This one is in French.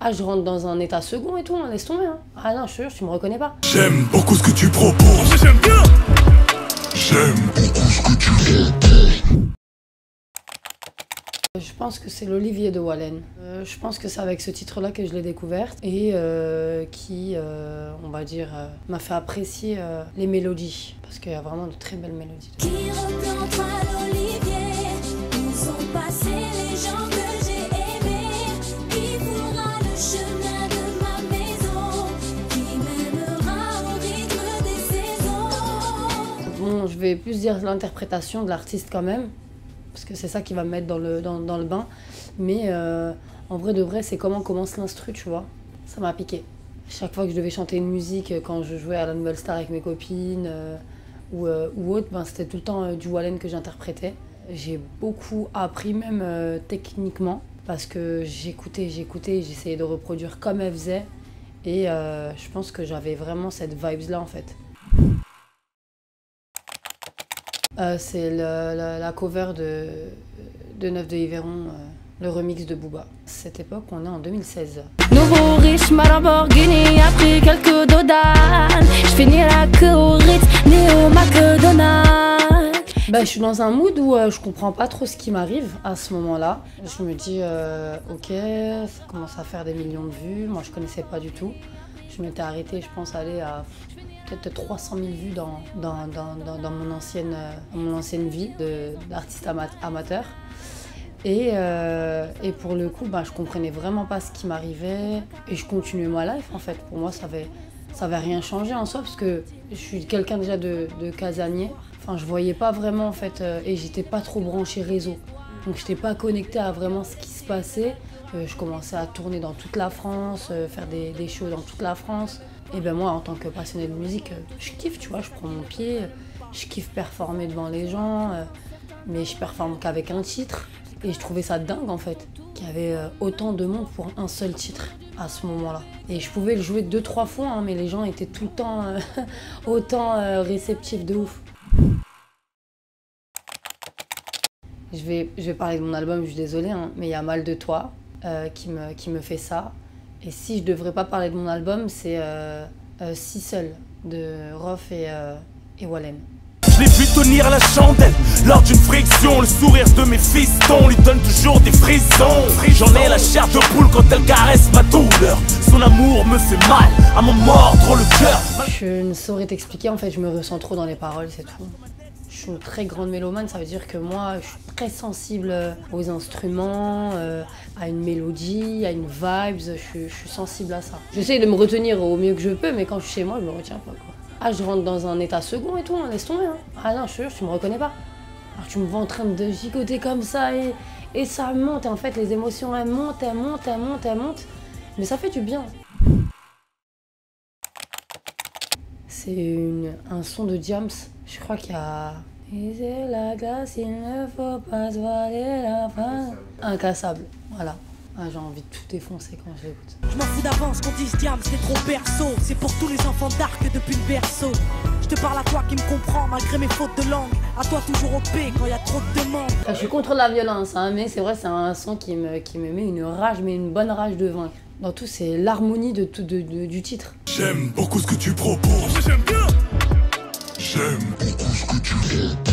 Ah, je rentre dans un état second et tout, hein, laisse tomber. Hein. Ah non, je te jure, tu me reconnais pas. J'aime beaucoup ce que tu proposes. J'aime bien. J'aime beaucoup ce que tu proposes. Je pense que c'est l'Olivier de Wallen. Je pense que c'est avec ce titre-là que je l'ai découverte et qui, on va dire, m'a fait apprécier les mélodies. Parce qu'il y a vraiment de très belles mélodies. Qui replantera l'olivier, où sont passés les gens que j'ai aimés, qui fera le chemin de ma maison, qui m'aimera au rythme des saisons. Bon, je vais plus dire l'interprétation de l'artiste quand même, parce que c'est ça qui va me mettre dans le bain. Mais en vrai de vrai, c'est comment commence l'instru, tu vois. Ça m'a piqué. Chaque fois que je devais chanter une musique, quand je jouais à la Nouvelle Star avec mes copines ou autre, ben, c'était tout le temps du Wallen que j'interprétais. J'ai beaucoup appris même techniquement, parce que j'écoutais, j'essayais de reproduire comme elle faisait. Et je pense que j'avais vraiment cette vibe-là en fait. C'est la cover de Neuf de Yveron, le remix de Booba. Cette époque, on est en 2016. Nouveau riche, ma Lamborghini, a pris quelques dodanes. Je finis la queue au Ritz, ni au McDonald's. Bah, je suis dans un mood où je comprends pas trop ce qui m'arrive à ce moment-là. Je me dis, ok, ça commence à faire des millions de vues. Moi, je connaissais pas du tout. Je m'étais arrêtée, je pense, aller à peut-être 300 000 vues dans mon ancienne vie d'artiste amateur. Et pour le coup, bah, je comprenais vraiment pas ce qui m'arrivait et je continuais ma life en fait. Pour moi, ça avait rien changé en soi parce que je suis quelqu'un déjà de casanier. Enfin, je voyais pas vraiment en fait et j'étais pas trop branchée réseau. Donc, j'étais pas connectée à vraiment ce qui se passait. Je commençais à tourner dans toute la France, faire des shows dans toute la France. Et ben moi, en tant que passionnée de musique, je kiffe, tu vois, je prends mon pied, je kiffe performer devant les gens, mais je performe qu'avec un titre. Et je trouvais ça dingue en fait, qu'il y avait autant de monde pour un seul titre à ce moment-là. Et je pouvais le jouer 2-3 fois, hein, mais les gens étaient tout le temps autant réceptifs de ouf. Je vais parler de mon album, je suis désolée, hein, mais il y a Mal de toi qui me fait ça. Et si je devrais pas parler de mon album, c'est Si Seul de Rof et Wallen. Je l'ai vu tenir la chandelle lors d'une friction. Le sourire de mes fistons lui donne toujours des frissons. J'en ai la chair de poule quand elle caresse ma douleur. Son amour me fait mal à m'en mordre le cœur. Je ne saurais t'expliquer, en fait, je me ressens trop dans les paroles, c'est tout. Je suis une très grande mélomane, ça veut dire que moi, je suis très sensible aux instruments, à une mélodie, à une vibe, je suis sensible à ça. J'essaie de me retenir au mieux que je peux, mais quand je suis chez moi, je me retiens pas, quoi. Ah, je rentre dans un état second et tout, hein, laisse tomber. Hein. Ah non, je te jure, tu me reconnais pas. Alors tu me vois en train de gigoter comme ça et ça monte, et en fait, les émotions, elles montent, elles montent, elles montent, elles montent. Mais ça fait du bien. C'est un son de Diams, je crois qu'il y a... Et c'est la glace, il ne faut pas se voiler la face. Incassable, voilà. Ah, j'ai envie de tout défoncer quand je l'écoute. Je m'en fous d'avance qu'on dise Diams, c'est trop perso. C'est pour tous les enfants d'arc depuis le berceau. Je te parle à toi qui me comprends malgré mes fautes de langue. À toi toujours au P quand y a trop de demandes. Je suis contre la violence, hein, mais c'est vrai, c'est un son qui me met une rage, mais une bonne rage de vaincre. Dans tout, c'est l'harmonie du titre. J'aime beaucoup ce que tu proposes. J'aime bien. J'aime beaucoup ce que tu proposes.